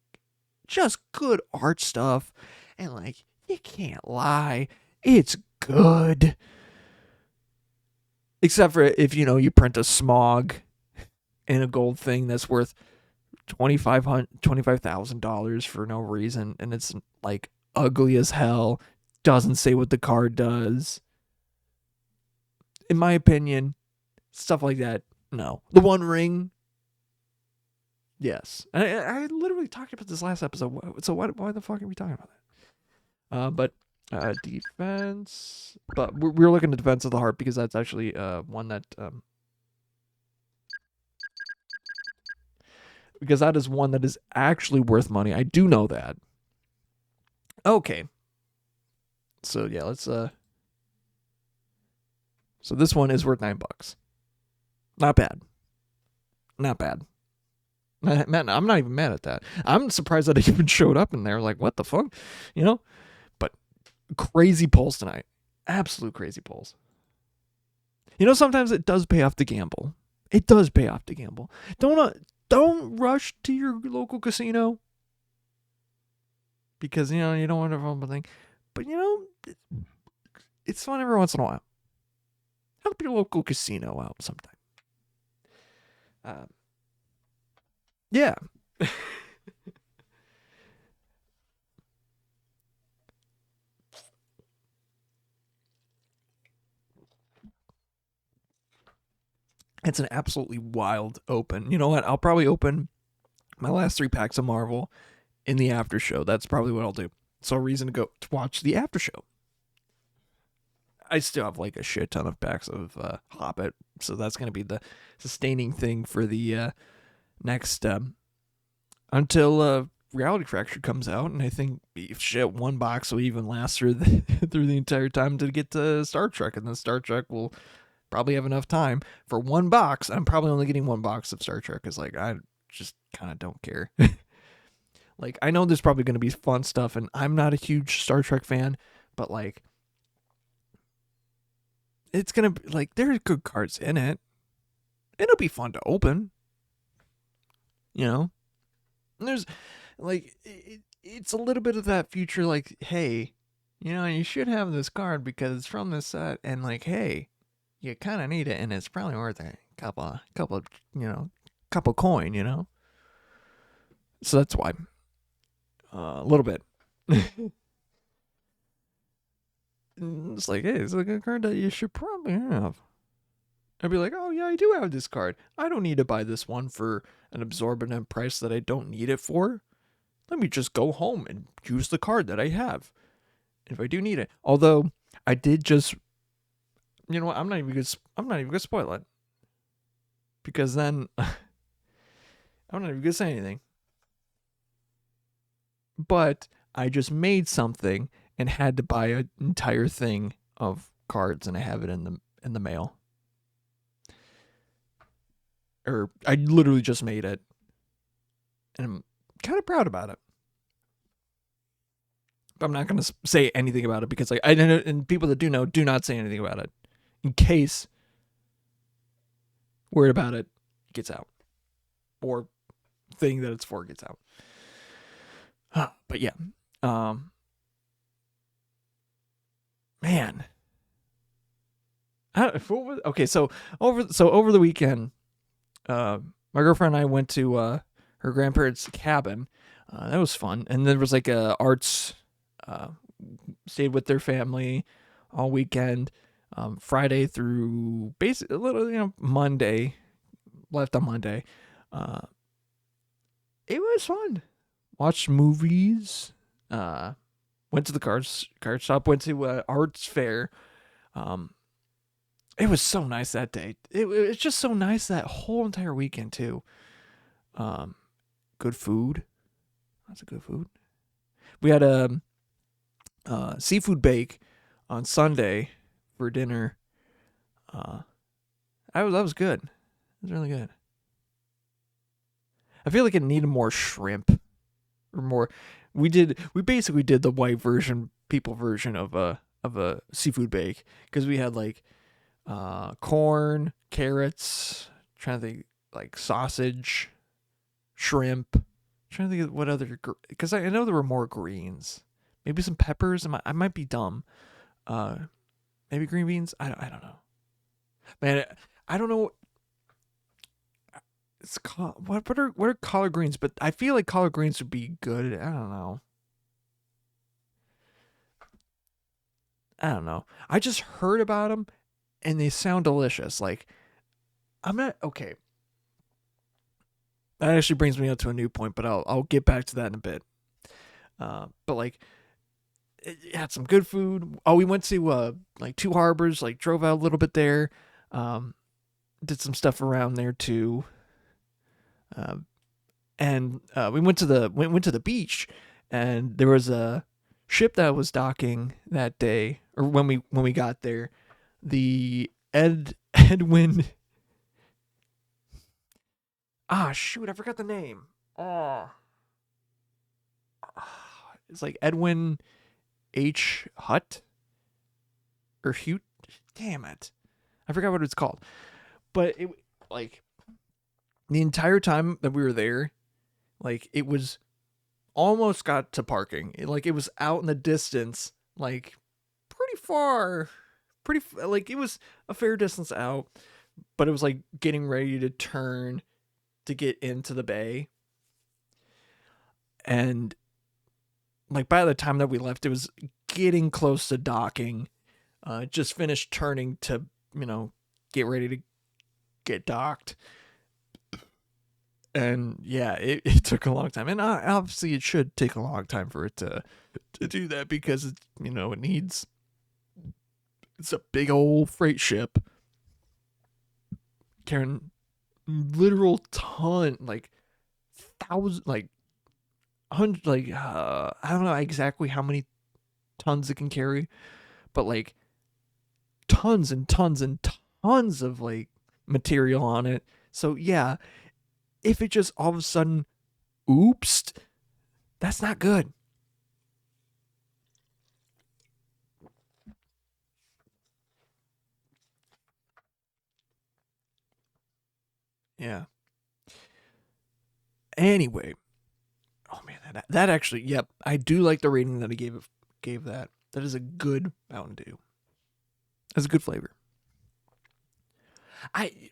just good art stuff, and like you can't lie, it's good. Except for if you print a smog in a gold thing that's worth $25,000 for no reason, and it's like ugly as hell, doesn't say what the card does. In my opinion, stuff like that, no. The One Ring, yes. I literally talked about this last episode, so why the fuck are we talking about that? But defense, but we're looking at Defense of the Heart because that's actually one that because that is one that is actually worth money. I do know that. Okay. So yeah, let's so this one is worth $9. Not bad. Not bad. Man, I'm not even mad at that. I'm surprised that it even showed up in there. Like, what the fuck? But crazy pulls tonight. Absolute crazy pulls. Sometimes it does pay off to gamble. It does pay off to gamble. Don't rush to your local casino because you don't want to run a thing. But it's fun every once in a while. Help your local casino out sometime. Yeah. It's an absolutely wild open. You know what? I'll probably open my last 3 packs of Marvel in the after show. That's probably what I'll do. So a reason to go to watch the after show. I still have like a shit ton of packs of Hobbit, so that's going to be the sustaining thing for the next until Reality Fracture comes out, and I think one box will even last through the entire time to get to Star Trek, and then Star Trek will probably have enough time for one box. I'm probably only getting one box of Star Trek because like I just kind of don't care. Like I know there's probably going to be fun stuff, and I'm not a huge Star Trek fan, but like it's gonna be like there's good cards in it. It'll be fun to open. And there's like it's a little bit of that future. Like, hey, you should have this card because it's from this set, and like, hey, you kind of need it, and it's probably worth a couple coin. So that's why a little bit. It's like, hey, it's like a card that you should probably have. I'd be like, oh yeah, I do have this card. I don't need to buy this one for an exorbitant price that I don't need it for. Let me just go home and use the card that I have if I do need it. Although I did just, what? I'm not even gonna spoil it because then I'm not even gonna say anything. But I just made something and had to buy an entire thing of cards, and I have it in the mail. Or I literally just made it, and I'm kind of proud about it. But I'm not going to say anything about it because like I know, and people that do know, do not say anything about it in case word about it gets out or thing that it's for gets out. But yeah, man. Okay, so over the weekend, my girlfriend and I went to her grandparents' cabin. That was fun, and there was like a arts. Stayed with their family all weekend, Friday through basically a little, Monday. Left on Monday. It was fun. watched movies. Went to the card shop. Went to arts fair. Um, it was so nice that day. It's just so nice that whole entire weekend too. Um, Good food. Lots of good food. We had a seafood bake on Sunday for dinner. Uh, that was good. It was really good. I feel like it needed more shrimp or more. We basically did the white version, people version of a seafood bake because we had like corn, carrots, trying to think like sausage, shrimp. Trying to think of what other because I know there were more greens. Maybe some peppers. I might be dumb. Uh, Maybe green beans. I don't know. Man, I don't know. It's what are collard greens? But I feel like collard greens would be good. I don't know. I don't know. I just heard about them and they sound delicious. Like I'm not okay. That actually brings me up to a new point, but I'll get back to that in a bit. But like it had some good food. Oh, we went to like Two Harbors, like drove out a little bit there. Um, did some stuff around there too. Uh, and we went to the beach, and there was a ship that was docking that day, or when we got there. The Edwin. Ah, shoot, I forgot the name. Oh, it's like Edwin H. Hutt or Hute. Damn it, I forgot what it's called. But it like the entire time that we were there, like it was almost got to parking. It was out in the distance, like pretty far, like it was a fair distance out, but it was like getting ready to turn to get into the bay. And like by the time that we left, it was getting close to docking. Just finished turning to, get ready to get docked. And yeah, it took a long time. And obviously it should take a long time for it to do that because it's a big old freight ship carrying literal ton, like thousand, like hundred, like I don't know exactly how many tons it can carry, but like tons and tons and tons of like material on it. So yeah, if it just all of a sudden, oops, that's not good. Yeah. Anyway, oh man, that actually, yep, I do like the rating that I gave that. That is a good Mountain Dew. That's a good flavor. I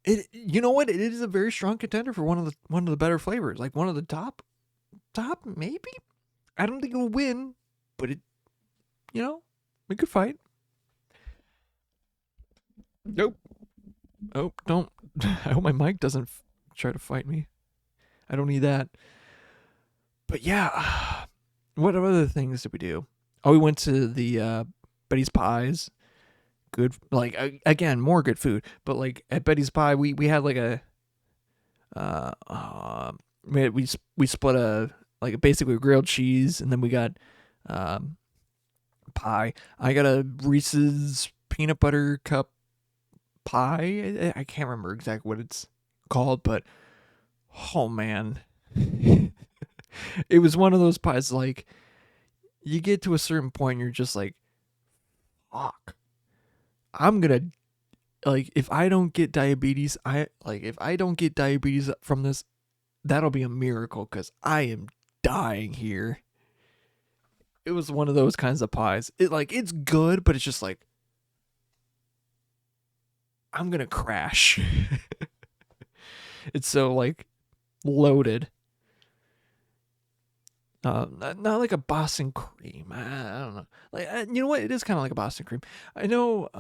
it you know what? It is a very strong contender for one of the better flavors, like one of the top maybe. I don't think it will win, but you know we could fight. Nope. Oh, don't. I hope my mic doesn't try to fight me. I don't need that. But yeah, what other things did we do? Oh, we went to the Betty's Pies. Good, like again, more good food. But like at Betty's Pie, we had like a uh, uh we split a like basically a grilled cheese, and then we got um pie. I got a Reese's peanut butter cup pie. I can't remember exactly what it's called, but oh man, it was one of those pies. Like you get to a certain point, and you're just like, fuck, I'm gonna like if I don't get diabetes, if I don't get diabetes from this, that'll be a miracle because I am dying here. It was one of those kinds of pies. It's good, but it's just like I'm gonna crash. It's so like loaded. Not like a Boston cream. I don't know. Like you know what? It is kind of like a Boston cream. I know.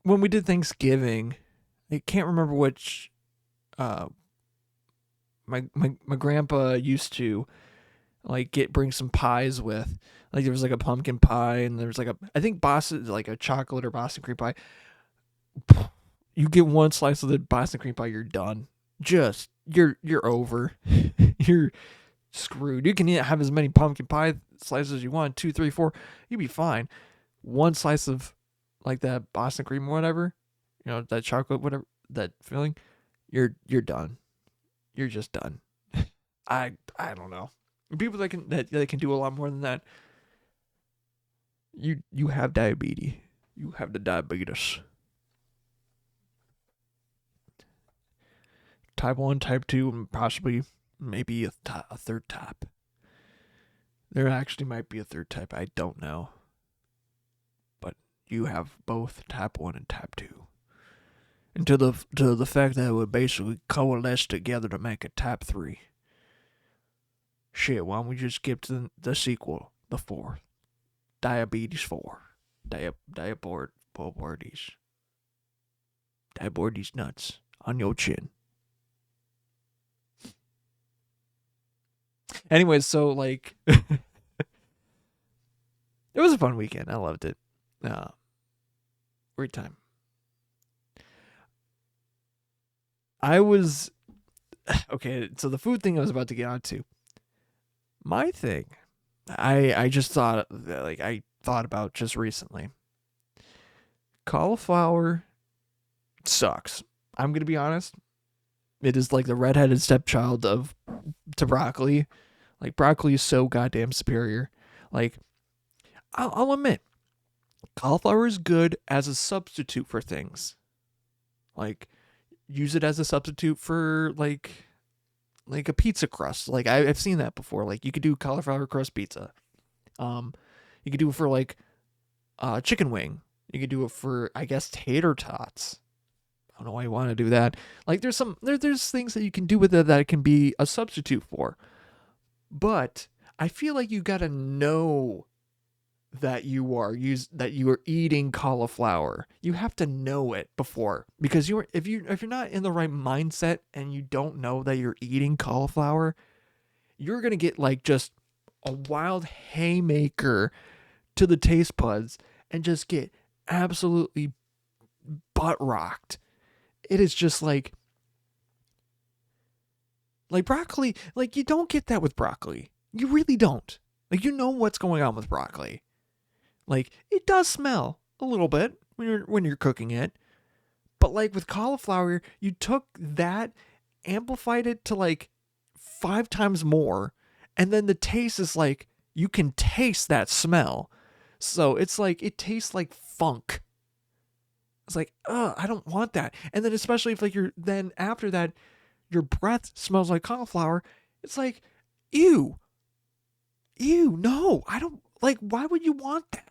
When we did Thanksgiving, I can't remember which. Uh, my grandpa used to like bring some pies with. Like there was like a pumpkin pie and there was like I think Boston, like a chocolate or Boston cream pie. You get one slice of the Boston cream pie, you're done. Just you're over. You're screwed. You can have as many pumpkin pie slices as you want, 2, 3, 4. You'd be fine. One slice of like that Boston cream or whatever, that chocolate, whatever, that filling, you're done. You're just done. I don't know. People that can do a lot more than that. You have diabetes. You have the diabetes. Type 1, type 2, and possibly maybe a third type. There actually might be a third type. I don't know. But you have both type 1 and type 2. And to the fact that it would basically coalesce together to make a type 3. Shit, why don't we just skip to the sequel, the 4th? Diabetes 4. Diabetes. Diabetes nuts on your chin. Anyways, so like it was a fun weekend. I loved it. Great time. I was okay, so the food thing I was about to get onto. My thing, I just thought I thought about just recently. Cauliflower sucks. I'm gonna be honest. It is like the redheaded stepchild to broccoli. Like broccoli is so goddamn superior. Like I'll admit, cauliflower is good as a substitute for things. Like use it as a substitute for like a pizza crust. Like I've seen that before. Like you could do cauliflower crust pizza. You could do it for like chicken wing. You could do it for, I guess, tater tots. I don't know why you want to do that. Like there's things that you can do with it that it can be a substitute for. But I feel like you gotta know that you are eating cauliflower. You have to know it before, because if you're not in the right mindset and you don't know that you're eating cauliflower, you're gonna get like just a wild haymaker to the taste buds and just get absolutely butt rocked. It is just like broccoli. Like you don't get that with broccoli. You really don't. Like you know what's going on with broccoli. Like it does smell a little bit when you're cooking it, but like with cauliflower, you took that, amplified it to like 5 times more, and then the taste is like you can taste that smell. So it's like it tastes like funk. It's like, I don't want that. And then especially if like then after that, your breath smells like cauliflower. It's like, ew, no, I don't like. Why would you want that?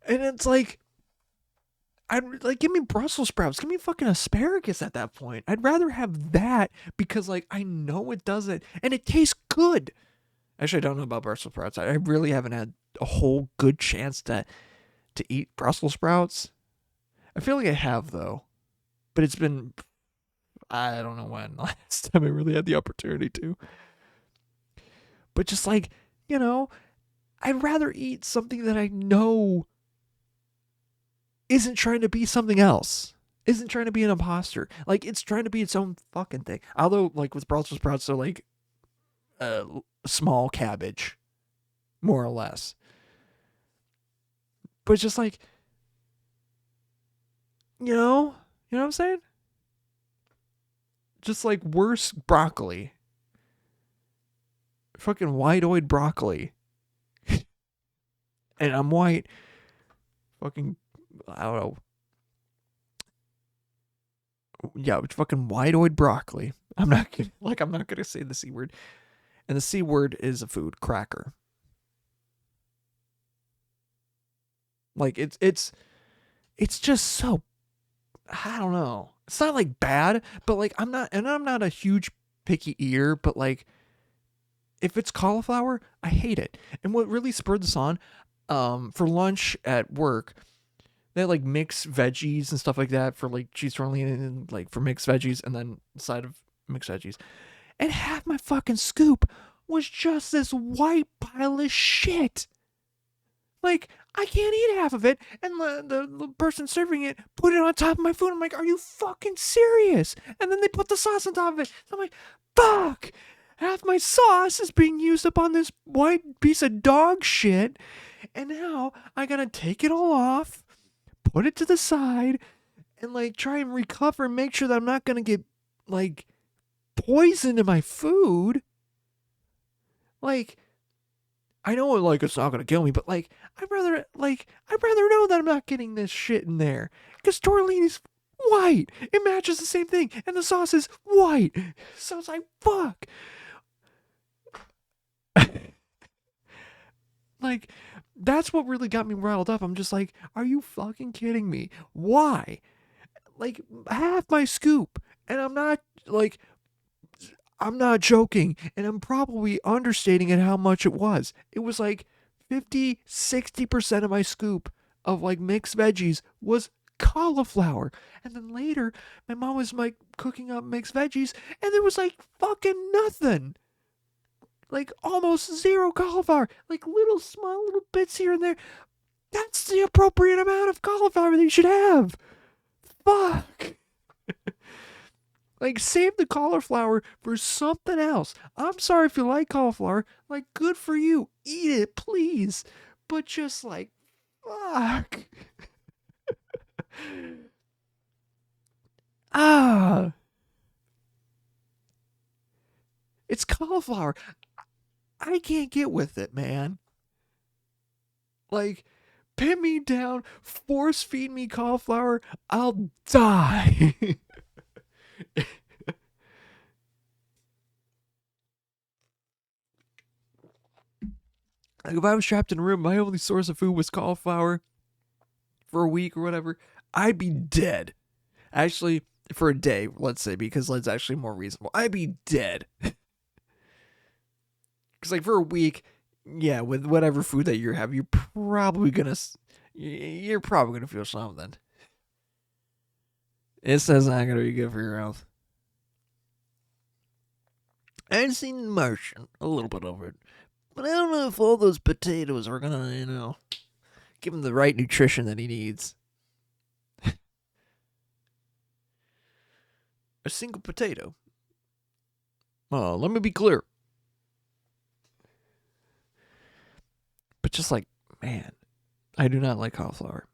And it's like, I'd like give me Brussels sprouts, give me fucking asparagus at that point. I'd rather have that because like I know it does it and it tastes good. Actually, I don't know about Brussels sprouts. I really haven't had a whole good chance to eat Brussels sprouts. I feel like I have though, but it's been, I don't know when last time I really had the opportunity to. But just like, I'd rather eat something that I know isn't trying to be something else. Isn't trying to be an imposter. Like it's trying to be its own fucking thing. Although like with Brussels sprouts, they're like small cabbage, more or less. But it's just like, you know what I'm saying? Just like worse broccoli. Fucking white-eyed broccoli. And I'm white. Fucking, I don't know. Yeah, it's fucking white-eyed broccoli. I'm not gonna say the C word. And the C word is a food, cracker. Like it's just so, I don't know. It's not like bad, but like I'm not a huge picky eater, but like if it's cauliflower, I hate it. And what really spurred this on, for lunch at work, They like mix veggies and stuff like that for like cheese tortellini and like for mixed veggies, and then side of mixed veggies. And half my fucking scoop was just this white pile of shit. Like, I can't eat half of it, and the person serving it put it on top of my food. I'm like, are you fucking serious? And then they put the sauce on top of it. So I'm like, fuck! Half my sauce is being used up on this white piece of dog shit, and now I gotta take it all off, put it to the side, and like try and recover and make sure that I'm not gonna get like poison in my food. Like, I know like it's not gonna kill me, but like I'd rather know that I'm not getting this shit in there. Because tortellini's white. It matches the same thing. And the sauce is white. So it's like, fuck. Like, that's what really got me riled up. I'm just like, are you fucking kidding me? Why? Like, half my scoop. And I'm not joking, and I'm probably understating it how much it was. It was like 50-60% of my scoop of like mixed veggies was cauliflower. And then later, my mom was like cooking up mixed veggies, and there was like fucking nothing. Like almost zero cauliflower. Like little small little bits here and there. That's the appropriate amount of cauliflower that you should have. Fuck. Like, save the cauliflower for something else. I'm sorry if you like cauliflower. Like, good for you. Eat it, please. But just like, fuck. Ah. It's cauliflower. I can't get with it, man. Like, pin me down, force feed me cauliflower, I'll die. Like, if I was trapped in a room, my only source of food was cauliflower for a week or whatever, I'd be dead. Actually, for a day, let's say, because that's actually more reasonable. I'd be dead. Because, like, for a week, yeah, with whatever food that you have, you're probably gonna feel something. It says not gonna be good for your health. I've seen The Martian, a little bit of it. But I don't know if all those potatoes are gonna, give him the right nutrition that he needs. A single potato. Let me be clear. But just like, man, I do not like cauliflower.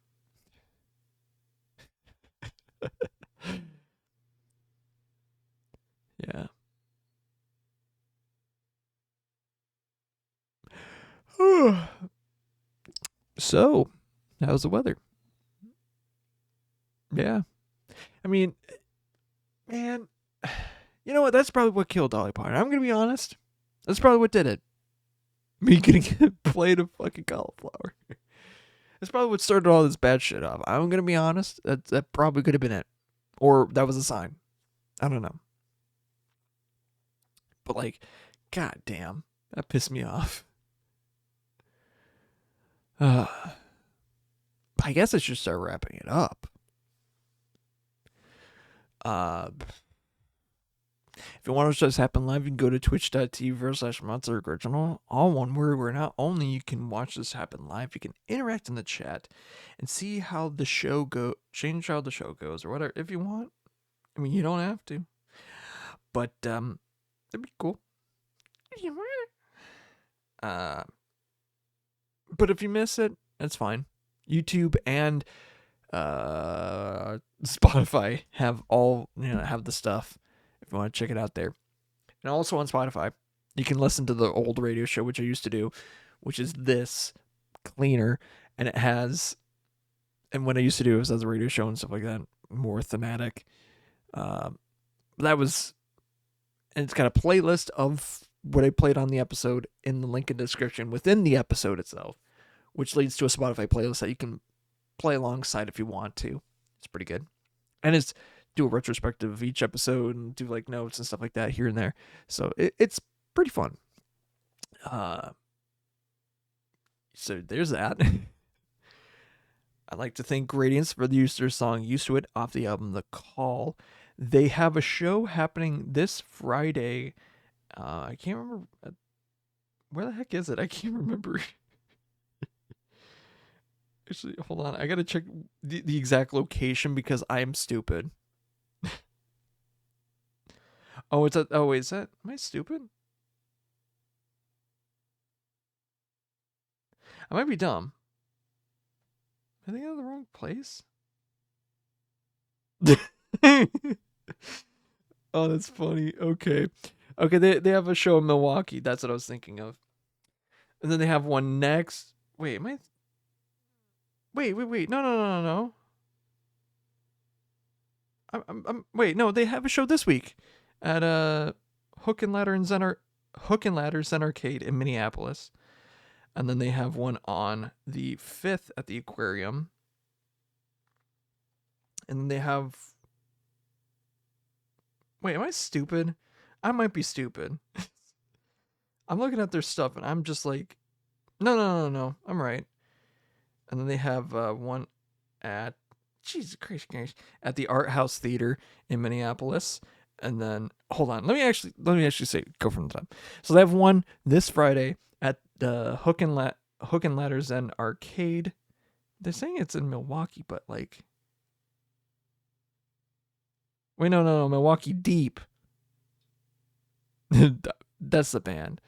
Yeah. So, how's the weather? Yeah. I mean, man, you know what? That's probably what killed Dolly Parton. I'm going to be honest. That's probably what did it. Me getting a plate of fucking cauliflower. That's probably what started all this bad shit off. I'm going to be honest. That probably could have been it. Or that was a sign. I don't know. But like, god damn. That pissed me off. I guess I should start wrapping it up. If you want to watch this happen live, you can go to twitch.tv/monsteroriginal. All one word, where not only you can watch this happen live, you can interact in the chat and see how the show change how the show goes or whatever if you want. I mean, you don't have to. But that'd be cool. But if you miss it, that's fine. YouTube and Spotify have have the stuff if you want to check it out there. And also on Spotify, you can listen to the old radio show, which I used to do, which is this cleaner, and it has, and what I used to do was as a radio show and stuff like that, more thematic. That was, and it's got a playlist of what I played on the episode in the link in the description within the episode itself, which leads to a Spotify playlist that you can play alongside if you want to. It's pretty good. And it's do a retrospective of each episode and do like notes and stuff like that here and there. So it's pretty fun. So there's that. I'd like to thank Gradients for the use of their song Used to It off the album The Call. They have a show happening this Friday. I can't remember. Where the heck is it? I can't remember. Actually, hold on. I gotta check the exact location because I am stupid. Oh, it's a. Oh, wait, is that? Am I stupid? I might be dumb. I think I'm in the wrong place. Oh, that's funny. Okay. Okay, they have a show in Milwaukee. That's what I was thinking of. And then they have one next. Wait, am I? Wait. No. Wait, no, they have a show this week at Hook and Ladder Zen Arcade in Minneapolis. And then they have one on the 5th at the aquarium. And then they have. Wait, am I stupid? I might be stupid. I'm looking at their stuff and I'm just like, no. I'm right. And then they have one at, Jesus Christ, at the Art House Theater in Minneapolis. And then, hold on, let me actually say, go from the top. So they have one this Friday at the Hook and Ladder Zen Arcade. They're saying it's in Milwaukee, but like, wait, no, Milwaukee Deep. That's the band.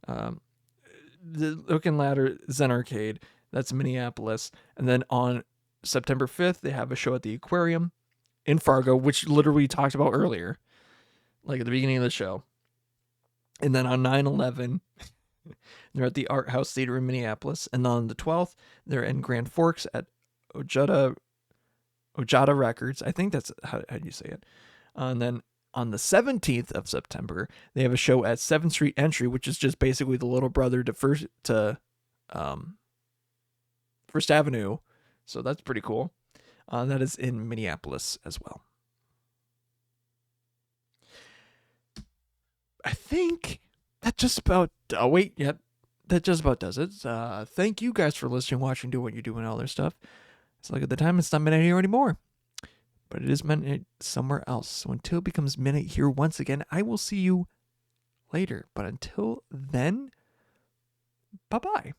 The Hook and Ladder Zen Arcade, that's Minneapolis. And then on September 5th, they have a show at the aquarium in Fargo, which literally we talked about earlier, like at the beginning of the show. And then on 9/11, they're at the Art House Theater in Minneapolis. And on the 12th, they're in Grand Forks at Ojada Records. I think that's how do you say it. And then on the 17th of September, they have a show at 7th Street Entry, which is just basically the little brother to First Avenue. So that's pretty cool. That is in Minneapolis as well. I think that just about. Oh wait, yep, that just about does it. Thank you guys for listening, watching, doing what you're doing, all their stuff. It's like at the time it's not midnight here anymore, but it is midnight somewhere else. So until it becomes midnight here once again, I will see you later. But until then, bye bye.